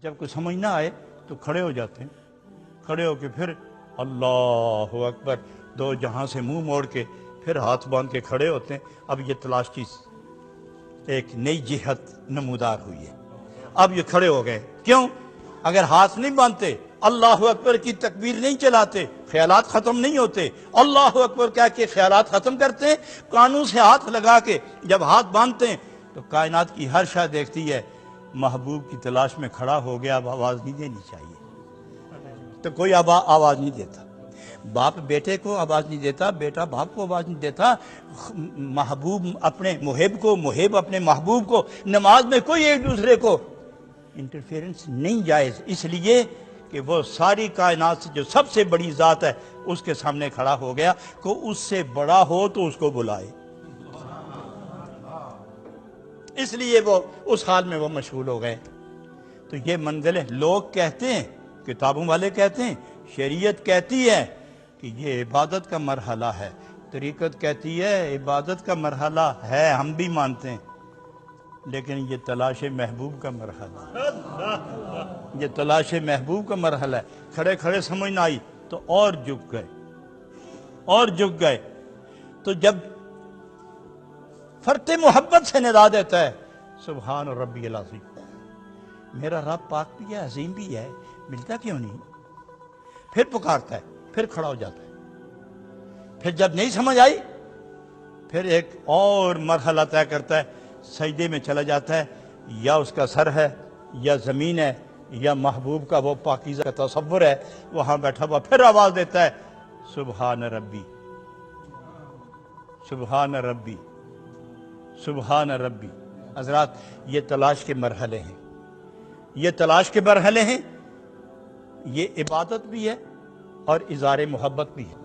جب کوئی سمجھ نہ آئے تو کھڑے ہو جاتے ہیں، کھڑے ہو کے پھر اللہ اکبر، دو جہاں سے منہ موڑ کے پھر ہاتھ باندھ کے کھڑے ہوتے ہیں۔ اب یہ تلاش کی ایک نئی جہت نمودار ہوئی ہے، اب یہ کھڑے ہو گئے۔ کیوں؟ اگر ہاتھ نہیں باندھتے، اللہ اکبر کی تکبیر نہیں چلاتے، خیالات ختم نہیں ہوتے۔ اللہ اکبر کہہ کے خیالات ختم کرتے ہیں، کانوں سے ہاتھ لگا کے جب ہاتھ باندھتے ہیں تو کائنات کی ہر شے دیکھتی ہے محبوب کی تلاش میں کھڑا ہو گیا، اب آواز نہیں دینی چاہیے، تو کوئی آواز نہیں دیتا۔ باپ بیٹے کو آواز نہیں دیتا، بیٹا باپ کو آواز نہیں دیتا، محبوب اپنے محب کو، محب اپنے محبوب کو۔ نماز میں کوئی ایک دوسرے کو انٹرفیرنس نہیں جائز، اس لیے کہ وہ ساری کائنات سے جو سب سے بڑی ذات ہے اس کے سامنے کھڑا ہو گیا، کو اس سے بڑا ہو تو اس کو بلائے، اس لیے وہ اس حال میں وہ مشغول ہو گئے۔ تو یہ منزل ہے۔ لوگ کہتے ہیں، کتابوں والے کہتے ہیں، شریعت کہتی ہے کہ یہ عبادت کا مرحلہ ہے، طریقت کہتی ہے عبادت کا مرحلہ ہے، ہم بھی مانتے ہیں، لیکن یہ تلاش محبوب کا مرحلہ ہے، یہ تلاش محبوب کا مرحلہ ہے۔ کھڑے کھڑے سمجھ نہ آئی تو اور جھک گئے، اور جھک گئے۔ تو جب فرط محبت سے ندا دیتا ہے سبحان ربی العظیم، میرا رب پاک بھی ہے، عظیم بھی ہے، ملتا کیوں نہیں؟ پھر پکارتا ہے، پھر کھڑا ہو جاتا ہے۔ پھر جب نہیں سمجھ آئی پھر ایک اور مرحلہ طے کرتا ہے، سجدے میں چلا جاتا ہے، یا اس کا سر ہے یا زمین ہے یا محبوب کا وہ پاکیزہ کا تصور ہے، وہاں بیٹھا ہوا پھر آواز دیتا ہے سبحان ربی، سبحان ربی، سبحان ربی۔ حضرات یہ تلاش کے مرحلے ہیں، یہ تلاش کے مرحلے ہیں، یہ عبادت بھی ہے اور اظہار محبت بھی ہے۔